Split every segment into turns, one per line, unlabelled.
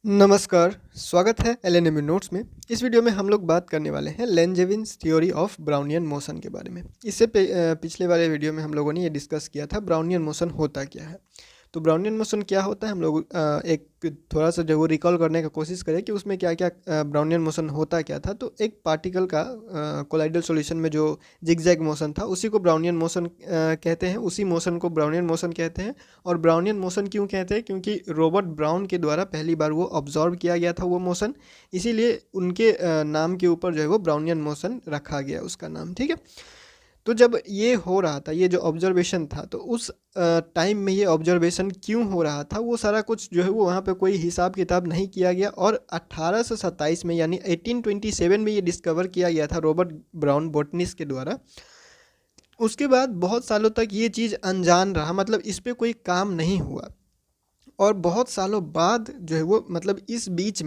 नमस्कार, स्वागत है एलएनएम नोट्स में। इस वीडियो में हम लोग बात करने वाले हैं लेंजेविन्स थ्योरी ऑफ ब्राउनियन मोशन के बारे में। पिछले वाले वीडियो में हम लोगों ने ये डिस्कस किया था ब्राउनियन मोशन होता क्या है। तो ब्राउनियन मोशन क्या होता है, हम लोग एक थोड़ा सा जो वो रिकॉल करने का कोशिश करें कि उसमें क्या क्या ब्राउनियन मोशन होता क्या था। तो एक पार्टिकल का कोलाइडल सॉल्यूशन में जो जिगजैग मोशन था उसी को ब्राउनियन मोशन कहते हैं, उसी मोशन को ब्राउनियन मोशन कहते हैं। और ब्राउनियन मोशन क्यों कहते हैं, क्योंकि रॉबर्ट ब्राउन के द्वारा पहली बार वो ऑब्जर्व किया गया था वो मोशन, इसीलिए उनके नाम के ऊपर जो है वो ब्राउनियन मोशन रखा गया उसका नाम। ठीक है। तो जब ये हो रहा था, ये जो ऑब्जर्वेशन था, तो उस टाइम में ये ऑब्जर्वेशन क्यों हो रहा था वो सारा कुछ जो है वो वहाँ पे कोई हिसाब किताब नहीं किया गया। और 1827 में यानी 1827 में ये डिस्कवर किया गया था रॉबर्ट ब्राउन बोटनिस्ट के द्वारा। उसके बाद बहुत सालों तक ये चीज़ अनजान रहा, मतलब इस पे कोई काम नहीं हुआ। और बहुत सालों बाद जो है वो, मतलब इस बीच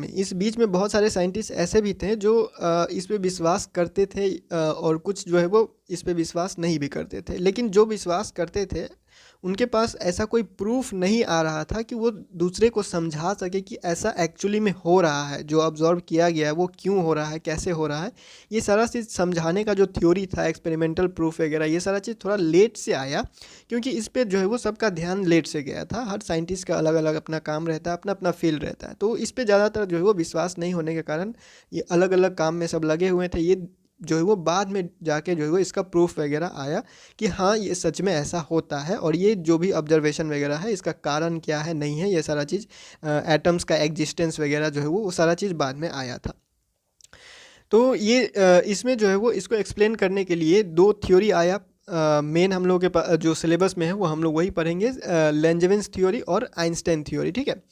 में बहुत सारे साइंटिस्ट ऐसे भी थे जो इस पे विश्वास करते थे, और कुछ जो है वो इस पे विश्वास नहीं भी करते थे। लेकिन जो विश्वास करते थे उनके पास ऐसा कोई प्रूफ नहीं आ रहा था कि वो दूसरे को समझा सके कि ऐसा एक्चुअली में हो रहा है, जो ऑब्जर्व किया गया है वो क्यों हो रहा है, कैसे हो रहा है। ये सारा चीज़ समझाने का जो थ्योरी था, एक्सपेरिमेंटल प्रूफ वगैरह, ये सारा चीज़ थोड़ा लेट से आया, क्योंकि इस पे जो है वो सबका ध्यान लेट से गया था। हर साइंटिस्ट का अलग अलग अपना काम रहता है, अपना अपना फील्ड रहता है, तो इस पे ज़्यादातर जो है वो विश्वास नहीं होने के कारण ये अलग अलग काम में सब लगे हुए थे। ये जो है वो बाद में जाके जो है वो इसका प्रूफ वगैरह आया कि हाँ ये सच में ऐसा होता है, और ये जो भी ऑब्जर्वेशन वगैरह है इसका कारण क्या है, नहीं है, ये सारा चीज़ एटम्स का एग्जिस्टेंस वगैरह जो है वो सारा चीज़ बाद में आया था। तो ये इसमें जो है वो इसको एक्सप्लेन करने के लिए दो थ्योरी आया। मेन हम लोग के पास जो सिलेबस में है वो हम लोग वही पढ़ेंगे, लेंजेविन्स थ्योरी और आइंस्टाइन थ्योरी। ठीक है।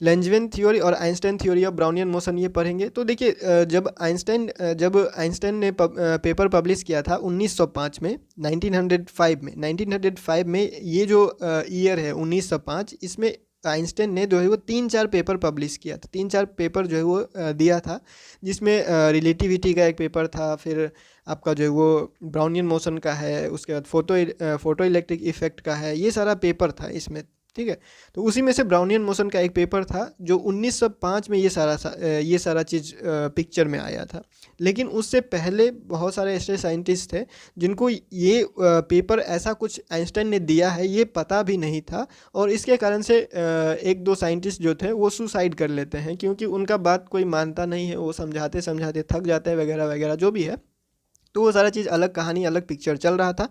लेंजविन थ्योरी और Einstein theory of Brownian motion ये पढ़ेंगे। तो देखिए, जब आइंस्टाइन ने पेपर पब्लिश किया था 1905 में, 1905 में ये जो ईयर है 1905, इसमें आइंस्टाइन ने जो है वो तीन चार पेपर पब्लिश किया था, तीन चार पेपर जो है वो दिया था, जिसमें रिलेटिविटी का एक पेपर था, फिर आपका जो है वो ब्राउनियन मोशन का है, उसके बाद फोटो इलेक्ट्रिक इफेक्ट का है, ये सारा पेपर था इसमें। ठीक है। तो उसी में से ब्राउनियन मोशन का एक पेपर था जो 1905 में ये सारा चीज़ पिक्चर में आया था। लेकिन उससे पहले बहुत सारे ऐसे साइंटिस्ट थे जिनको ये पेपर ऐसा कुछ आइंस्टाइन ने दिया है ये पता भी नहीं था, और इसके कारण से एक दो साइंटिस्ट जो थे वो सुसाइड कर लेते हैं, क्योंकि उनका बात कोई मानता नहीं है, वो समझाते समझाते थक जाते हैं वगैरह वगैरह जो भी है। तो वो सारा चीज़ अलग कहानी, अलग पिक्चर चल रहा था।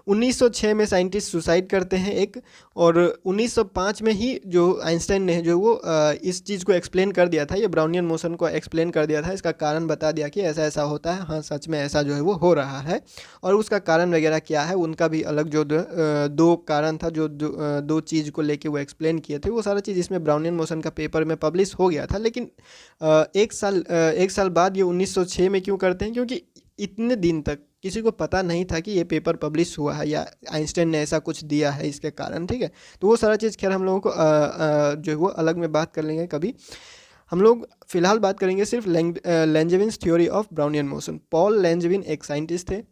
1906 में साइंटिस्ट सुसाइड करते हैं एक, और 1905 में ही जो आइंस्टाइन ने जो वो इस चीज़ को एक्सप्लेन कर दिया था, ये ब्राउनियन मोशन को एक्सप्लेन कर दिया था, इसका कारण बता दिया कि ऐसा ऐसा होता है, हाँ सच में ऐसा जो है वो हो रहा है। और उसका कारण वगैरह क्या है, उनका भी अलग जो दो कारण था, दो चीज़ को लेके वो एक्सप्लेन किए थे, वो सारा चीज़ इसमें ब्राउनियन मोशन का पेपर में पब्लिश हो गया था। लेकिन एक साल बाद ये 1906 में क्यों करते हैं, क्योंकि इतने दिन तक किसी को पता नहीं था कि ये पेपर पब्लिश हुआ है या आइंस्टाइन ने ऐसा कुछ दिया है इसके कारण। ठीक है। तो वो सारा चीज़ खैर हम लोगों को जो है वो अलग में बात कर लेंगे कभी। हम लोग फिलहाल बात करेंगे सिर्फ Langevin's theory of Brownian motion. Paul Langevin एक साइंटिस्ट थे।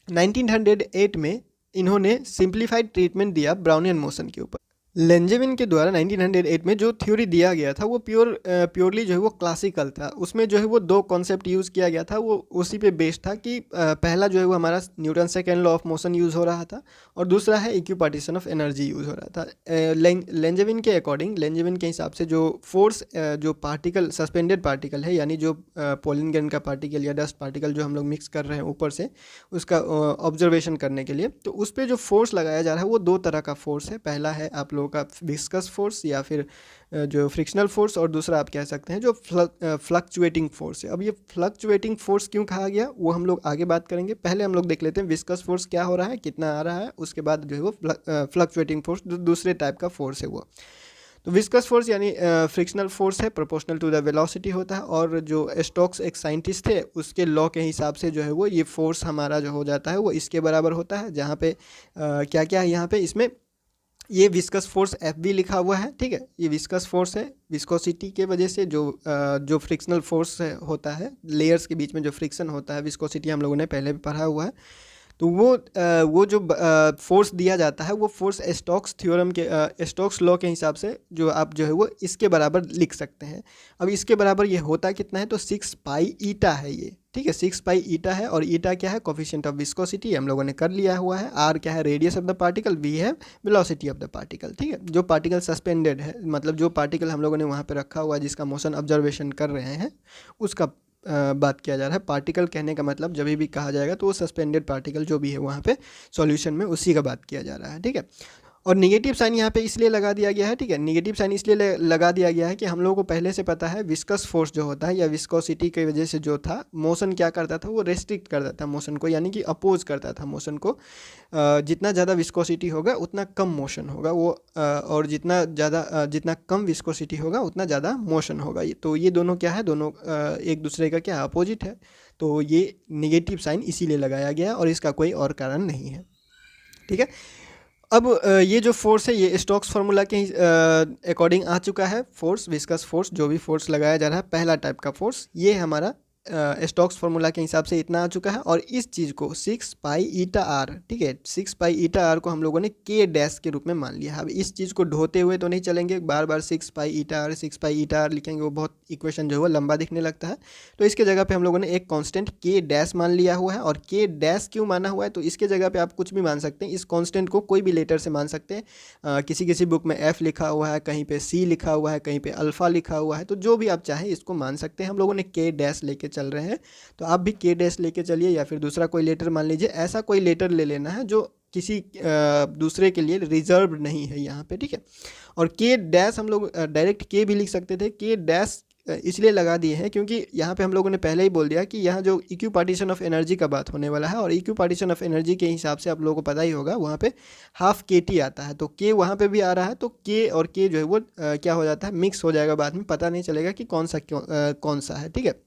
1908 में इन्होंने सिंप्लीफाइड ट्रीटमेंट दिया ब्राउनियन मोशन के ऊपर। लेंजेविन के द्वारा 1908 में जो थ्योरी दिया गया था वो प्योरली जो है वो क्लासिकल था। उसमें जो है वो दो कॉन्सेप्ट यूज़ किया गया था, वो उसी पे बेस्ड था कि पहला जो है वो हमारा Newton second law of motion use हो रहा था, और दूसरा है इक्विपार्टीशन ऑफ एनर्जी यूज़ हो रहा था। लेंजेविन के अकॉर्डिंग, लेंजेविन के हिसाब से जो फोर्स, जो पार्टिकल, सस्पेंडेड पार्टिकल है, यानी जो पोलन ग्रेन का पार्टिकल या डस्ट पार्टिकल जो हम लोग मिक्स कर रहे हैं ऊपर से उसका ऑब्जर्वेशन करने के लिए, तो उस पर जो फोर्स लगाया जा रहा है वो दो तरह का फोर्स है। पहला है आप लोगों का विस्कस फोर्स या फिर जो फ्रिक्शनल फोर्स, और दूसरा आप कह सकते हैं जो फ्लक्चुएटिंग फोर्स है। अब ये फ्लक्चुएटिंग फोर्स क्यों कहा गया वो हम लोग आगे बात करेंगे। पहले हम लोग देख लेते हैं विस्कस फोर्स क्या हो रहा है, कितना आ रहा है, उसके बाद जो है वो फ्लक्चुएटिंग फोर्स दूसरे टाइप का फोर्स है वो। तो विस्कस फोर्स यानी फ्रिक्शनल फोर्स है, प्रोपोर्शनल टू द वेलोसिटी होता है, और जो स्टोक्स एक साइंटिस्ट थे उसके लॉ के हिसाब से जो है वो ये फोर्स हमारा जो हो जाता है वो इसके बराबर होता है, जहाँ पे क्या क्या है यहाँ पे, इसमें ये विस्कस फोर्स एफ बी लिखा हुआ है। ठीक है। ये विस्कस फोर्स है, विस्कोसिटी के वजह से जो फ्रिक्शनल फोर्स होता है, लेयर्स के बीच में जो फ्रिक्शन होता है, विस्कोसिटी हम लोगों ने पहले भी पढ़ा हुआ है। तो वो जो फोर्स दिया जाता है वो फोर्स स्टोक्स थ्योरम के स्टोक्स लॉ के हिसाब से जो आप जो है वो इसके बराबर लिख सकते हैं। अब इसके बराबर ये होता कितना है, तो 6 पाई ईटा है ये, ठीक है, 6 पाई ईटा है। और ईटा क्या है, कोफिशिएंट ऑफ विस्कोसिटी हम लोगों ने कर लिया हुआ है। आर क्या है, radius of the particle, v है वेलोसिटी ऑफ द पार्टिकल, ठीक है। जो पार्टिकल सस्पेंडेड है, मतलब जो पार्टिकल हम लोगों ने वहाँ पे रखा हुआ है जिसका मोशन ऑब्जर्वेशन कर रहे हैं, उसका बात किया जा रहा है। पार्टिकल कहने का मतलब जब भी कहा जाएगा तो वो सस्पेंडेड पार्टिकल जो भी है वहाँ पे सॉल्यूशन में, उसी का बात किया जा रहा है, ठीक है। और निगेटिव साइन यहाँ पे इसलिए लगा दिया गया है, ठीक है, निगेटिव साइन इसलिए लगा दिया गया है कि हम लोगों को पहले से पता है विस्कस फोर्स जो होता है या विस्कोसिटी की वजह से जो था मोशन क्या करता था, वो रेस्ट्रिक्ट करता था मोशन को, यानी कि अपोज करता था मोशन को। जितना ज़्यादा विस्कोसिटी होगा उतना कम मोशन होगा वो, और जितना कम विस्कोसिटी होगा उतना ज़्यादा मोशन होगा। तो ये दोनों क्या है, दोनों एक दूसरे का क्या अपोजिट है। तो ये निगेटिव साइन इसीलिए लगाया गया और इसका कोई और कारण नहीं है, ठीक है। अब ये जो फोर्स है ये स्टोक्स फार्मूला के अकॉर्डिंग आ चुका है। फोर्स, विस्कस फोर्स, जो भी फोर्स लगाया जा रहा है पहला टाइप का फोर्स, ये हमारा स्टोक्स फार्मूला के हिसाब से इतना आ चुका है। और इस चीज़ को 6 पाई ईटा आर, ठीक है, 6 पाई ईटा आर को हम लोगों ने के डैश के रूप में मान लिया है। अब इस चीज़ को ढोते हुए तो नहीं चलेंगे, बार बार 6 पाई ईटा आर 6 पाई ईटा आर लिखेंगे, वो बहुत इक्वेशन जो है लंबा दिखने लगता है। तो इसके जगह पे हम लोगों ने एक कांस्टेंट के डैश मान लिया हुआ है। और के डैश क्यों माना हुआ है, तो इसके जगह पे आप कुछ भी मान सकते हैं, इस कांस्टेंट को कोई भी लेटर से मान सकते हैं। किसी किसी बुक में एफ लिखा हुआ है, कहीं पे सी लिखा हुआ है, कहीं पे अल्फ़ा लिखा हुआ है, तो जो भी आप चाहें इसको मान सकते हैं। हम लोगों ने के डैश लेके चल रहे हैं, तो आप भी के डैश लेके चलिए, या फिर दूसरा कोई लेटर मान लीजिए। ऐसा कोई लेटर ले लेना है जो किसी दूसरे के लिए रिजर्व नहीं है यहाँ पे, ठीक है। और के डैश हम लोग डायरेक्ट के भी लिख सकते थे। के डैश इसलिए लगा दिए हैं क्योंकि यहाँ पे हम लोगों ने पहले ही बोल दिया कि यहाँ जो इक्यू पार्टीशन ऑफ एनर्जी का बात होने वाला है, और इक्यू पार्टीशन ऑफ एनर्जी के हिसाब से आप लोगों को पता ही होगा वहाँ पे हाफ के टी आता है। तो के वहाँ पे भी आ रहा है, तो के और के जो है वो क्या हो जाता है, मिक्स हो जाएगा, बाद में पता नहीं चलेगा कि कौन सा है, ठीक है।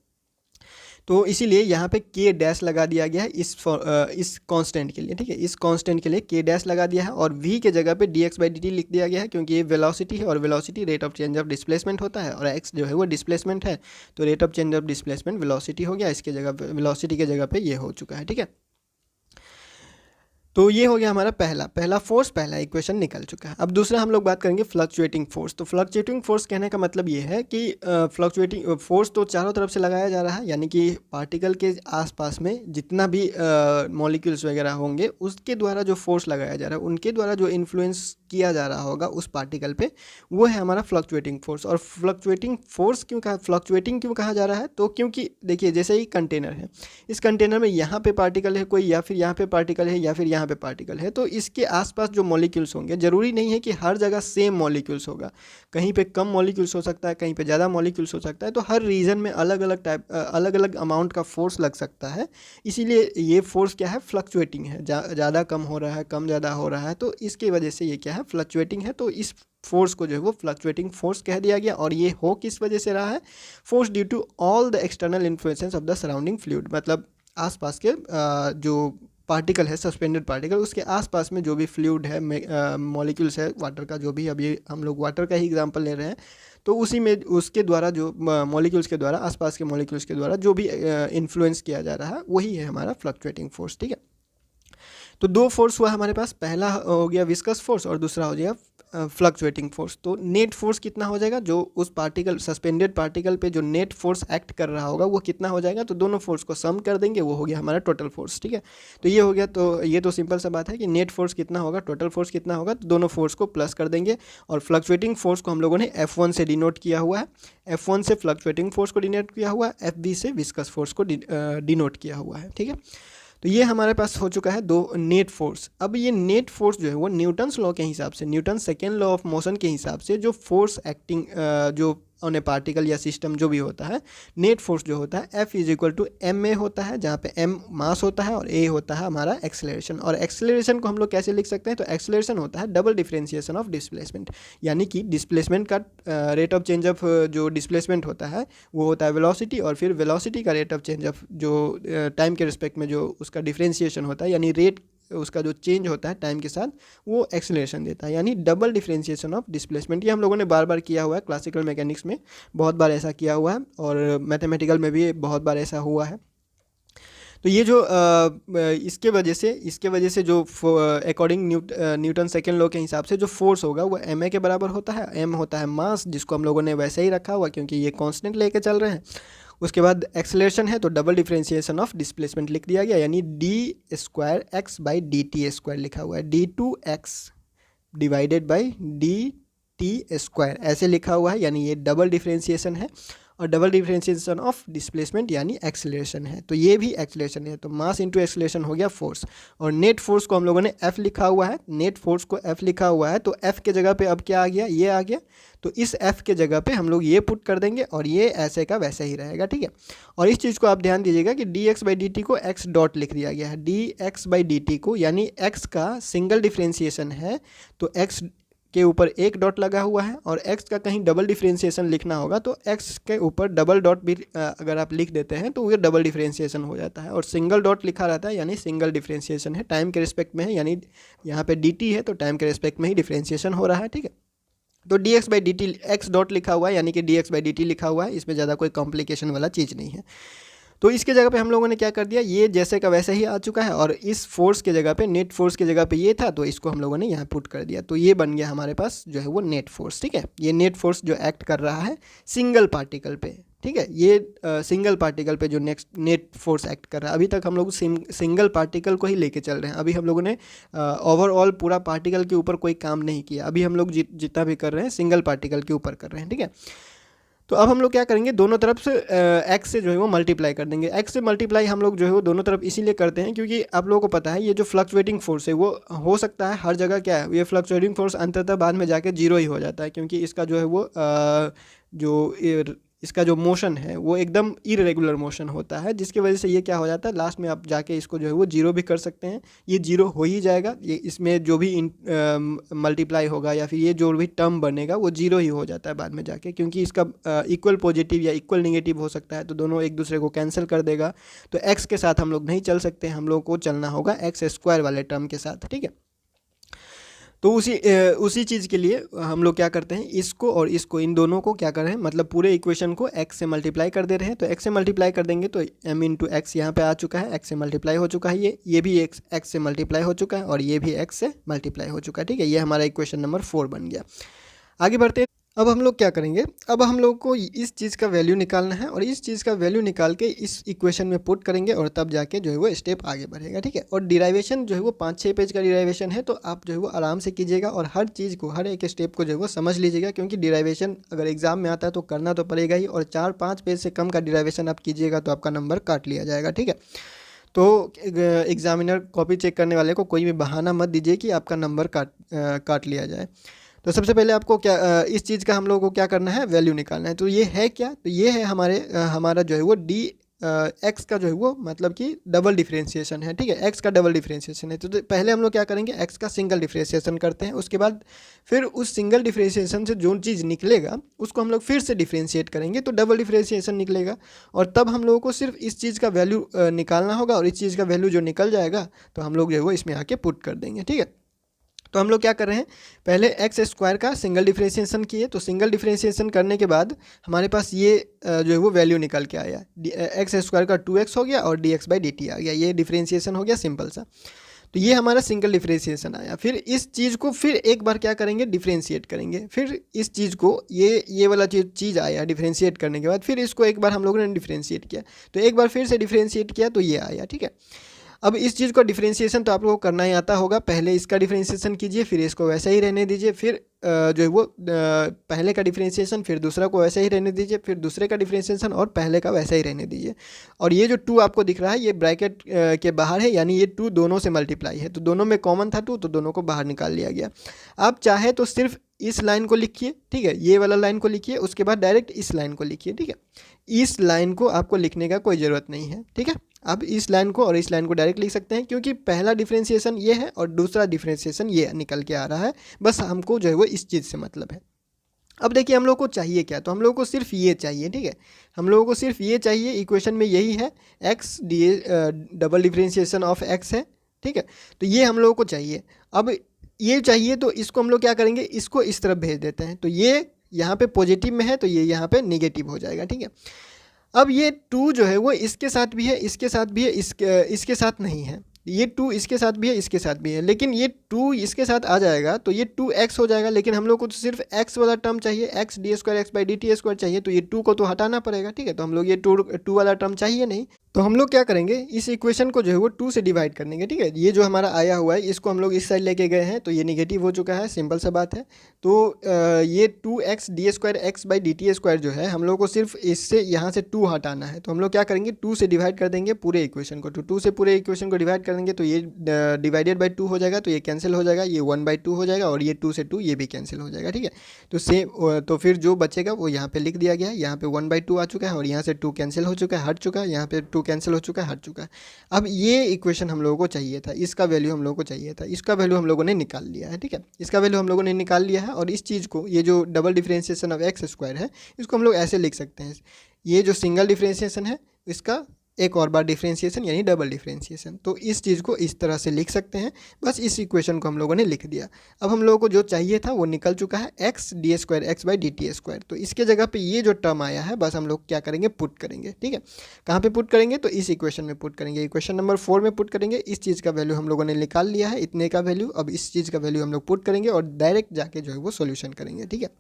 तो इसीलिए यहाँ पे के डैश लगा दिया गया है इस कांस्टेंट के लिए, ठीक है, इस कांस्टेंट के लिए के डैश लगा दिया है। और v के जगह पे dx/dt लिख दिया गया है, क्योंकि ये वेलोसिटी है और velocity rate of change of displacement होता है, और x जो है वो डिस्प्लेसमेंट है, तो rate of change of displacement velocity हो गया। इसके जगह वेलोसिटी के जगह पे ये हो चुका है, ठीक है। तो ये हो गया हमारा पहला फोर्स, पहला इक्वेशन निकल चुका है। अब दूसरा हम लोग बात करेंगे फ्लक्चुएटिंग फोर्स। तो फ्लक्चुएटिंग फोर्स कहने का मतलब ये है कि फ्लक्चुएटिंग फोर्स तो चारों तरफ से लगाया जा रहा है, यानी कि पार्टिकल के आसपास में जितना भी मॉलिक्यूल्स वगैरह होंगे उसके द्वारा जो फोर्स लगाया जा रहा है, उनके द्वारा जो इन्फ्लुएंस किया जा रहा होगा उस पार्टिकल पे, वो है हमारा फ्लक्चुएटिंग फोर्स। और फ्लक्चुएटिंग फोर्स फ्लक्चुएटिंग क्यों कहा जा रहा है, तो क्योंकि देखिए जैसे ही कंटेनर है, इस कंटेनर में यहाँ पे पार्टिकल है कोई, या फिर यहाँ पे पार्टिकल है, या फिर यहाँ पे पार्टिकल है, तो इसके आसपास जो मॉलिक्यूल्स होंगे, जरूरी नहीं है कि हर जगह सेम मॉलिक्यूल्स होगा, कहीं पे कम मॉलिक्यूल्स हो सकता है, कहीं पे ज़्यादा मॉलिक्यूल्स हो सकता है। तो हर रीजन में अलग अलग अमाउंट का फोर्स लग सकता है, इसीलिए ये फोर्स क्या है, फ्लक्चुएटिंग है, ज़्यादा कम हो रहा है, कम ज़्यादा हो रहा है, तो इसकी वजह से ये क्या है, फ्लक्चुएटिंग है। तो इस फोर्स को जो है वो फ्लक्चुएटिंग फोर्स कह दिया गया। और ये हो किस वजह से रहा है, force due to all the external influences of the surrounding fluid, मतलब आसपास के जो पार्टिकल है, सस्पेंडेड पार्टिकल, उसके आसपास में जो भी फ्लूइड है, मॉलिक्यूल्स है वाटर का, जो भी, अभी हम लोग वाटर का ही एग्जांपल ले रहे हैं, तो उसी में उसके द्वारा जो मॉलिक्यूल्स के द्वारा, आसपास के मॉलिक्यूल्स के द्वारा जो भी इन्फ्लुएंस किया जा रहा है, वही है हमारा फ्लक्चुएटिंग फोर्स, ठीक है। तो दो फोर्स हुआ हमारे पास, पहला हो गया विस्कस फोर्स और दूसरा हो गया फ्लक्चुएटिंग फोर्स। तो नेट फोर्स कितना हो जाएगा, जो उस पार्टिकल, सस्पेंडेड पार्टिकल पे जो नेट फोर्स एक्ट कर रहा होगा वो कितना हो जाएगा, तो दोनों फोर्स को सम कर देंगे, वो हो गया हमारा टोटल फोर्स, ठीक है। तो ये हो गया, तो ये तो सिंपल सा बात है कि नेट फोर्स कितना होगा, टोटल फोर्स कितना होगा, तो दोनों फोर्स को प्लस कर देंगे। और फ्लक्चुएटिंग फोर्स को हम लोगों ने F1 से डिनोट किया हुआ है, F1 से फ्लक्चुएटिंग फोर्स को डिनोट किया हुआ है, FV से विस्कस फोर्स को डिनोट किया हुआ है, ठीक है। तो ये हमारे पास हो चुका है दो नेट फोर्स। अब ये नेट फोर्स जो है वो न्यूटन्स लॉ के हिसाब से, Newton second law of motion के हिसाब से, जो फोर्स एक्टिंग जो ऑन ए पार्टिकल या सिस्टम जो भी होता है, नेट फोर्स जो होता है F = ma होता है, जहाँ पे m मास होता है और a होता है हमारा एक्सेलरेशन। और एक्सेलरेशन को हम लोग कैसे लिख सकते हैं, तो एक्सेलरेशन होता है डबल डिफरेंशिएशन ऑफ डिस्प्लेसमेंट, यानी कि डिस्प्लेसमेंट का रेट ऑफ चेंज ऑफ जो डिस्प्लेसमेंट होता है वो होता है वेलोसिटी, और फिर वेलोसिटी का रेट ऑफ चेंज ऑफ जो टाइम के रिस्पेक्ट में जो उसका डिफरेंशिएशन होता है, यानी रेट उसका जो चेंज होता है टाइम के साथ, वो एक्सेलरेशन देता है, यानी डबल डिफरेंशिएशन ऑफ डिस्प्लेसमेंट। ये हम लोगों ने बार बार किया हुआ है, क्लासिकल मैकेनिक्स में बहुत बार ऐसा किया हुआ है, और मैथमेटिकल में भी बहुत बार ऐसा हुआ है। तो ये जो इसके वजह से जो अकॉर्डिंग न्यूटन सेकेंड लॉ के हिसाब से जो फोर्स होगा वो एम ए के बराबर होता है। एम होता है मास, जिसको हम लोगों ने वैसे ही रखा हुआ क्योंकि ये कांस्टेंट लेके चल रहे हैं। उसके बाद एक्सेलरेशन है तो डबल डिफरेंशिएशन ऑफ डिस्प्लेसमेंट लिख दिया गया, यानी d square x by D t square लिखा हुआ है, d two x divided by D t square ऐसे लिखा हुआ है, यानी ये डबल डिफरेंशिएशन है। और डबल डिफरेंशिएशन ऑफ डिस्प्लेसमेंट यानी एक्सेलरेशन है, तो ये भी एक्सेलरेशन है। तो मास इंटू एक्सेलरेशन हो गया फोर्स, और नेट फोर्स को हम लोगों ने F लिखा हुआ है, नेट फोर्स को F लिखा हुआ है, तो F के जगह पे अब क्या आ गया, ये आ गया। तो इस F के जगह पे हम लोग ये पुट कर देंगे और ये ऐसे का वैसे ही रहेगा, ठीक है। और इस चीज़ को आप ध्यान दीजिएगा कि D x by D T को x डॉट लिख दिया गया है, d x by D T को, यानी x का सिंगल डिफरेंशिएशन है तो x के ऊपर एक डॉट लगा हुआ है, और x का कहीं डबल डिफरेंशिएशन लिखना होगा तो x के ऊपर डबल डॉट भी अगर आप लिख देते हैं तो वो डबल डिफरेंशिएशन हो जाता है। और सिंगल डॉट लिखा रहता है यानी सिंगल डिफरेंशिएशन है, टाइम के रिस्पेक्ट में है, यानी यहाँ पे dt है तो टाइम के रिस्पेक्ट में ही डिफरेंशिएशन हो रहा है, ठीक है। तो D x by D T x dot लिखा हुआ है, यानी कि D x by D T लिखा हुआ है, इसमें ज़्यादा कोई कॉम्प्लिकेशन वाला चीज़ नहीं है। तो इसके जगह पे हम लोगों ने क्या कर दिया, ये जैसे का वैसे ही आ चुका है, और इस फोर्स के जगह पे, नेट फोर्स के जगह पे ये था तो इसको हम लोगों ने यहाँ पुट कर दिया, तो ये बन गया हमारे पास जो है वो नेट फोर्स, ठीक है। ये नेट फोर्स जो एक्ट कर रहा है सिंगल पार्टिकल पे, ठीक है, ये सिंगल पार्टिकल पे जो नेट फोर्स एक्ट कर रहा है। अभी तक हम लोग सिंगल पार्टिकल को ही लेके चल रहे हैं, अभी हम लोगों ने ओवरऑल पूरा पार्टिकल के ऊपर कोई काम नहीं किया। अभी हम लोग जितना भी कर रहे हैं सिंगल पार्टिकल के ऊपर कर रहे हैं, ठीक है। तो अब हम लोग क्या करेंगे, दोनों तरफ से x से जो है वो मल्टीप्लाई कर देंगे। x से मल्टीप्लाई हम लोग जो है वो दोनों तरफ इसीलिए करते हैं क्योंकि आप लोगों को पता है ये जो फ्लक्चुएटिंग फोर्स है वो हो सकता है हर जगह क्या है, ये फ्लक्चुएटिंग फोर्स अंततः बाद में जाके जीरो ही हो जाता है, क्योंकि इसका जो है वो इसका जो मोशन है वो एकदम इरेगुलर मोशन होता है, जिसकी वजह से ये क्या हो जाता है, लास्ट में आप जाके इसको जो है वो जीरो भी कर सकते हैं। ये जीरो हो ही जाएगा, ये इसमें जो भी मल्टीप्लाई होगा या फिर ये जो भी टर्म बनेगा वो जीरो ही हो जाता है बाद में जाके, क्योंकि इसका इक्वल पॉजिटिव या इक्वल नेगेटिव हो सकता है, तो दोनों एक दूसरे को कैंसिल कर देगा। तो एक्स के साथ हम लोग नहीं चल सकते, हम लोग को चलना होगा एक्स स्क्वायर वाले टर्म के साथ, ठीक है। तो उसी चीज़ के लिए हम लोग क्या करते हैं, इसको और इसको, इन दोनों को क्या कर रहे हैं, मतलब पूरे इक्वेशन को x से मल्टीप्लाई कर दे रहे हैं। तो x से मल्टीप्लाई कर देंगे तो m इंटू एक्स यहाँ पर आ चुका है, x से मल्टीप्लाई हो चुका है, ये भी x से मल्टीप्लाई हो चुका है, और ये भी x से मल्टीप्लाई हो चुका है, ठीक है। ये हमारा इक्वेशन नंबर 4 बन गया। आगे बढ़ते हैं। अब हम लोग क्या करेंगे, अब हम लोग को इस चीज़ का वैल्यू निकालना है, और इस चीज़ का वैल्यू निकाल के इस इक्वेशन में पुट करेंगे, और तब जाके जो है वो स्टेप आगे बढ़ेगा, ठीक है। और डिराइवेशन जो है वो 5-6 पेज का डिराइवेशन है, तो आप जो है वो आराम से कीजिएगा और हर चीज़ को, हर एक स्टेप को जो है वो समझ लीजिएगा, क्योंकि डिराइवेशन अगर एग्जाम में आता है तो करना तो पड़ेगा ही, और 4-5 पेज से कम का डिराइवेशन आप कीजिएगा तो आपका नंबर काट लिया जाएगा, ठीक है। तो एग्जामिनर कॉपी चेक करने वाले को कोई भी बहाना मत दीजिए कि आपका नंबर काट लिया जाए। तो सबसे पहले आपको क्या इस चीज़ का हम लोगों को क्या करना है, वैल्यू निकालना है। तो ये है क्या, तो ये है हमारा जो है वो एक्स का जो है वो मतलब कि डबल डिफरेंशिएशन है, ठीक है। एक्स का डबल डिफरेंशिएशन है, तो पहले हम लोग क्या करेंगे, एक्स का सिंगल डिफरेंशिएशन करते हैं, उसके बाद फिर उस सिंगल डिफरेंशिएशन से जो चीज़ निकलेगा उसको हम लोग फिर से डिफरेंशिएट करेंगे तो डबल डिफरेंशिएशन निकलेगा, और तब हम लोगों को सिर्फ इस चीज़ का वैल्यू निकालना होगा, और इस चीज़ का वैल्यू जो निकल जाएगा तो हम लोग जो है वो इसमें आके पुट कर देंगे, ठीक है। तो हम लोग क्या कर रहे हैं, पहले एक्स स्क्वायर का सिंगल डिफरेंशिएशन किए, तो सिंगल डिफरेंशिएशन करने के बाद हमारे पास ये जो है वो वैल्यू निकल के आया, एक्स स्क्वायर का 2x हो गया और D x by D T आ गया, ये डिफरेंशिएशन हो गया सिंपल सा। तो ये हमारा सिंगल डिफरेंशिएशन आया। फिर इस चीज़ को फिर एक बार क्या करेंगे, डिफरेंशिएट करेंगे, फिर इस चीज़ को ये वाला चीज़ आया डिफरेंशिएट करने के बाद, फिर इसको एक बार हम लोगों ने डिफरेंशिएट किया, तो एक बार फिर से डिफरेंशिएट किया तो ये आया, ठीक है। अब इस चीज़ का डिफरेंशिएशन तो आप लोगों को करना ही आता होगा, पहले इसका डिफरेंशिएशन कीजिए, फिर इसको वैसे ही रहने दीजिए, फिर जो है वो पहले का डिफरेंशिएशन, फिर दूसरा को वैसे ही रहने दीजिए, फिर दूसरे का डिफरेंशिएशन और पहले का वैसे ही रहने दीजिए। और ये जो 2 आपको दिख रहा है ये ब्रैकेट के बाहर है, यानी ये 2 दोनों से मल्टीप्लाई है, तो दोनों में कॉमन था 2, तो दोनों को बाहर निकाल लिया गया। आप चाहे तो सिर्फ इस लाइन को लिखिए, ठीक है, ये वाला लाइन को लिखिए, उसके बाद डायरेक्ट इस लाइन को लिखिए, ठीक है। इस लाइन को आपको लिखने का कोई ज़रूरत नहीं है, ठीक है। आप इस लाइन को और इस लाइन को डायरेक्ट लिख सकते हैं, क्योंकि पहला डिफरेंशिएशन ये है और दूसरा डिफरेंशिएशन ये निकल के आ रहा है, बस हमको जो है वो इस चीज़ से मतलब है। अब देखिए हम लोग को चाहिए क्या, तो हम लोग को सिर्फ ये चाहिए, ठीक है, हम लोगों को सिर्फ ये चाहिए, इक्वेशन में यही है, x double differentiation of x है, ठीक है। तो ये हम लोगों को चाहिए। अब ये चाहिए तो इसको हम लोग क्या करेंगे, इसको इस तरफ भेज देते हैं, तो ये यहाँ पे पॉजिटिव में है तो ये यहाँ पे नेगेटिव हो जाएगा, ठीक है। अब ये टू जो है वो इसके साथ भी है, इसके साथ भी है, इसके साथ नहीं है। ये टू इसके साथ भी है, इसके साथ भी है, लेकिन ये टू इसके साथ आ जाएगा तो ये 2x हो जाएगा, लेकिन हम लोग को तो सिर्फ x वाला टर्म चाहिए, x D square x by D t square चाहिए, तो ये टू को तो हटाना पड़ेगा, ठीक है। तो हम लोग ये टू वाला टर्म चाहिए नहीं, तो हम लोग क्या करेंगे, इस इक्वेशन को जो है वो 2 से डिवाइड कर देंगे, ठीक है। ये जो हमारा आया हुआ है इसको हम लोग इस साइड लेके गए हैं तो ये निगेटिव हो चुका है, सिंपल सा बात है। तो ये 2x D square x by D t square जो है हम लोग को सिर्फ इससे यहाँ से 2 हटाना है, तो हम लोग क्या करेंगे 2 से डिवाइड कर देंगे पूरे इक्वेशन को। तो 2 से पूरे इक्वेशन को डिवाइड कर देंगे तो ये डिवाइडेड बाई 2 हो जाएगा, तो ये कैंसिल हो जाएगा, ये 1/2 हो जाएगा, और ये 2 से 2 ये भी कैंसिल हो जाएगा, ठीक है। तो सेम, तो फिर जो बचेगा वो यहाँ पे लिख दिया गया है, यहाँ पे 1/2 आ चुका है, और यहाँ से 2 कैंसिल हो चुका है, हट चुका है, यहाँ पे 2 कैंसिल हो चुका है, हट चुका है। अब ये इक्वेशन हम लोगों को चाहिए था, इसका वैल्यू हम लोगों को चाहिए था, इसका वैल्यू हम लोगों ने निकाल लिया है, ठीक है। इसका वैल्यू हम लोगों ने निकाल लिया है, और इस चीज़ को, ये जो double differentiation of x square है, इसको हम लोग ऐसे लिख सकते हैं, ये जो सिंगल डिफरेंशिएशन है इसका एक और बार डिफरेंशिएशन यानी डबल डिफरेंशिएशन, तो इस चीज़ को इस तरह से लिख सकते हैं। बस इस इक्वेशन को हम लोगों ने लिख दिया। अब हम लोगों को जो चाहिए था वो निकल चुका है, x D square x by D t square. तो इसके जगह पे ये जो टर्म आया है बस हम लोग क्या करेंगे, पुट करेंगे, ठीक है। कहाँ पे पुट करेंगे, तो इस इक्वेशन में पुट करेंगे, इक्वेशन नंबर 4 में पुट करेंगे। इस चीज़ का वैल्यू हम लोगों ने निकाल लिया है, इतने का वैल्यू। अब इस चीज़ का वैल्यू हम लोग पुट करेंगे और डायरेक्ट जाके जो है वो सोल्यूशन करेंगे, ठीक है।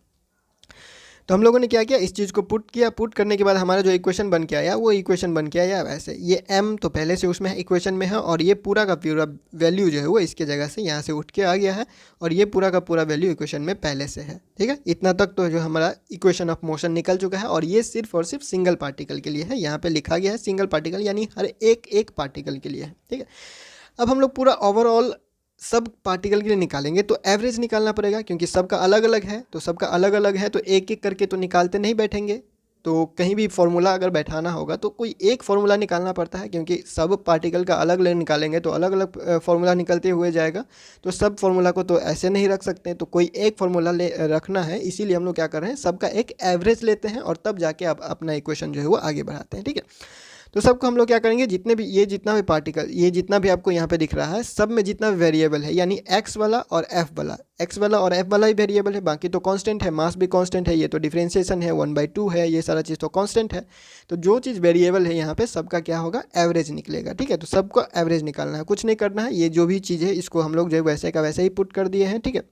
तो हम लोगों ने क्या किया, इस चीज़ को पुट किया, पुट करने के बाद हमारा जो इक्वेशन बन के आया वो इक्वेशन बन के आया वैसे, ये m तो पहले से उसमें इक्वेशन में है, और ये पूरा का पूरा वैल्यू जो है वो इसके जगह से यहाँ से उठ के आ गया है, और ये पूरा का पूरा वैल्यू इक्वेशन में पहले से है, ठीक है। इतना तक तो जो हमारा इक्वेशन ऑफ मोशन निकल चुका है, और ये सिर्फ और सिर्फ सिंगल पार्टिकल के लिए है, यहाँ पर लिखा गया है सिंगल पार्टिकल, यानी हर एक पार्टिकल के लिए है, ठीक है। अब हम लोग पूरा ओवरऑल सब पार्टिकल के लिए निकालेंगे, तो एवरेज निकालना पड़ेगा, क्योंकि सबका अलग अलग है, तो सबका अलग अलग है, तो एक एक करके तो निकालते नहीं बैठेंगे। तो कहीं भी फॉर्मूला अगर बैठाना होगा तो कोई एक फार्मूला निकालना पड़ता है, क्योंकि सब पार्टिकल का अलग अलग निकालेंगे तो अलग अलग फार्मूला निकलते हुए जाएगा। तो सब फार्मूला को तो ऐसे नहीं रख सकते, तो कोई एक फार्मूला ले रखना है, इसीलिए हम लोग क्या कर रहे हैं, सबका एक एवरेज लेते हैं, और तब जाके आप अपना इक्वेशन जो है वो आगे बढ़ाते हैं, ठीक है। तो सबको हम लोग क्या करेंगे, जितने भी ये जितना भी पार्टिकल, ये जितना भी आपको यहाँ पे दिख रहा है, सब में जितना वेरिएबल है, यानी एक्स वाला और एफ वाला, एक्स वाला और एफ वाला ही वेरिएबल है, बाकी तो कांस्टेंट है, मास भी कांस्टेंट है, ये तो डिफरेंशिएशन है, 1/2 है, ये सारा चीज़ तो कांस्टेंट है। तो जो चीज़ वेरिएबल है यहाँ पे सबका क्या होगा, एवरेज निकलेगा, ठीक है। तो सबको एवरेज निकालना है, कुछ नहीं करना है, ये जो भी चीज़ है इसको हम लोग जो है वैसे का वैसे ही पुट कर दिए हैं, ठीक है।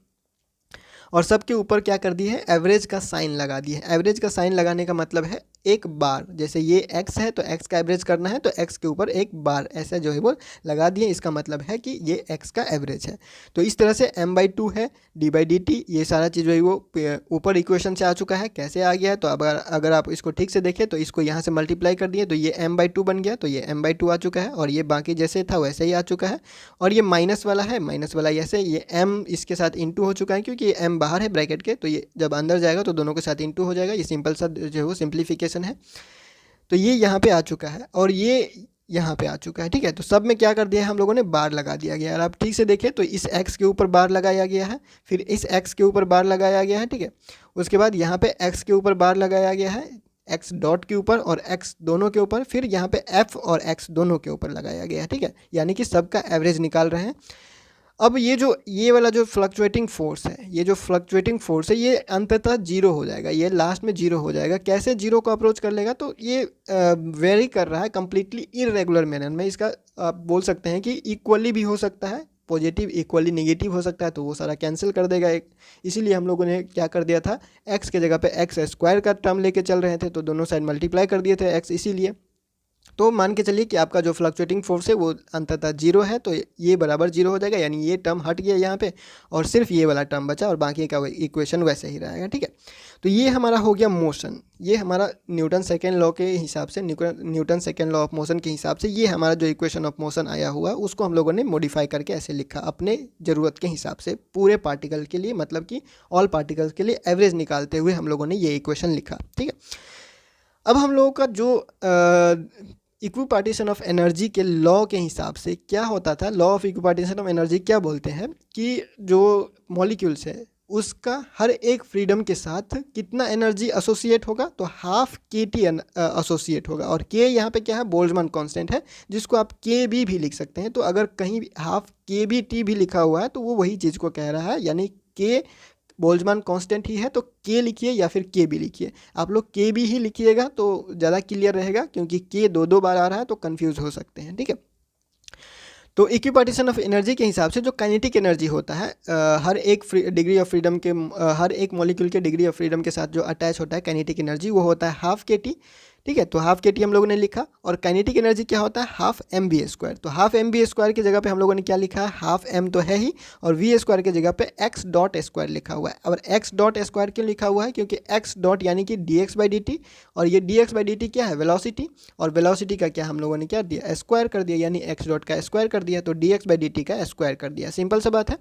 और सबके ऊपर क्या कर दिए है, एवरेज का साइन लगा दिए है। एवरेज का साइन लगाने का मतलब है एक बार, जैसे ये x है तो x का एवरेज करना है, तो x के ऊपर एक बार ऐसा जो है वो लगा दिए, इसका मतलब है कि ये x का एवरेज है। तो इस तरह से m/2 है, d/dt, ये सारा चीज़ जो है वो ऊपर इक्वेशन से आ चुका है। कैसे आ गया है, तो अगर आप इसको ठीक से देखें तो इसको यहाँ से मल्टीप्लाई कर दिए तो ये m/2 बन गया, तो ये m/2 आ चुका है, और ये बाकी जैसे था वैसे ही आ चुका है। और ये माइनस वाला है, माइनस वाला ऐसे, ये m इसके साथ इंटू हो चुका है, क्योंकि ये m बाहर है ब्रैकेट के, तो ये जब अंदर जाएगा तो दोनों के साथ इंटू हो जाएगा। ये सिंपल सा जो है वो सिंप्लीफिकेशन है। तो ये यहाँ पे आ चुका है, और ये यहाँ पे आ चुका है, ठीक है। तो सब में क्या कर दिया है हम लोगों ने, बार लगा दिया गया है। और आप ठीक से देखें तो इस x के ऊपर बार लगाया गया है, फिर इस x के ऊपर बार लगाया गया है, ठीक है। उसके बाद यहाँ पे x के ऊपर बार लगाया गया है, x डॉट के ऊपर और x दोनों के ऊपर, फिर यहाँ पे f और x दोनों के ऊपर लगाया गया है, ठीक है। यानी कि सबका एवरेज निकाल रहे हैं। अब ये वाला जो फ्लक्चुएटिंग फोर्स है, ये जो फ्लक्चुएटिंग फोर्स है, ये अंततः जीरो हो जाएगा, ये लास्ट में जीरो हो जाएगा। कैसे जीरो को अप्रोच कर लेगा, तो ये वेरी कर रहा है कंप्लीटली इरेगुलर मैनर में। इसका आप बोल सकते हैं कि इक्वली भी हो सकता है, पॉजिटिव इक्वली नेगेटिव हो सकता है, तो वो सारा कैंसिल कर देगा एक। इसीलिए हम लोगों ने क्या कर दिया था, एक्स के जगह पे एक्स स्क्वायर का टर्म लेके चल रहे थे, तो दोनों साइड मल्टीप्लाई कर दिए थे एक्स, इसीलिए। तो मान के चलिए कि आपका जो फ्लक्चुएटिंग फोर्स है वो अंततः जीरो है, तो ये बराबर जीरो हो जाएगा, यानी ये टर्म हट गया यहाँ पे, और सिर्फ ये वाला टर्म बचा, और बाकी का इक्वेशन वैसे ही रहेगा, ठीक है। तो ये हमारा हो गया मोशन, ये हमारा न्यूटन सेकेंड लॉ के हिसाब से, Newton second law of motion के हिसाब से, ये हमारा जो इक्वेशन ऑफ मोशन आया हुआ उसको हम लोगों ने मॉडिफाई करके ऐसे लिखा अपने ज़रूरत के हिसाब से, पूरे पार्टिकल के लिए, मतलब कि ऑल पार्टिकल्स के लिए एवरेज निकालते हुए हम लोगों ने ये इक्वेशन लिखा, ठीक है। अब हम लोगों का जो इक्विपार्टीशन ऑफ एनर्जी के लॉ के हिसाब से क्या होता था, law of equipartition of energy क्या बोलते हैं कि जो मॉलिक्यूल्स है उसका हर एक फ्रीडम के साथ कितना एनर्जी एसोसिएट होगा, तो हाफ kT एसोसिएट होगा। और k यहाँ पे क्या है, बोल्ट्जमान कांस्टेंट है, जिसको आप kb भी लिख सकते हैं। तो अअगर कहीं हाफ kBt भी लिखा हुआ है तो वो वही चीज़ को कह रहा है, यानी k बोल्ट्जमान कांस्टेंट ही है तो के लिखिए या फिर के बी लिखिए। आप लोग के बी ही लिखिएगा तो ज़्यादा क्लियर रहेगा, क्योंकि के दो बार आ रहा है तो कन्फ्यूज़ हो सकते हैं, ठीक है। तो इक्विपार्टीशन ऑफ एनर्जी के हिसाब से जो काइनेटिक एनर्जी होता है हर एक डिग्री ऑफ फ्रीडम के हर एक मॉलिक्यूल के डिग्री ऑफ फ्रीडम के साथ जो अटैच होता है काइनेटिक एनर्जी, वो होता है हाफ के टी, ठीक है। तो हाफ के टी हम लोगों ने लिखा, और काइनेटिक एनर्जी क्या होता है, हाफ एम बी स्क्वायर। तो हाफ एम बी स्क्वायर की जगह पे हम लोगों ने क्या लिखा है, हाफ एम तो है ही, और वी स्क्वायर की जगह पे एक्स डॉट स्क्वायर लिखा हुआ है। और एक्स डॉट स्क्वायर क्यों लिखा हुआ है, क्योंकि एक्स डॉट यानी कि D x by D T, और ये D x by D T क्या है, वेलोसिटी, और वेलोसिटी का क्या हम लोगों ने क्या दिया, स्क्वायर कर दिया, यानी एक्स डॉट का स्क्वायर कर दिया, तो D x by D t का स्क्वायर कर दिया। सिंपल सा बात है,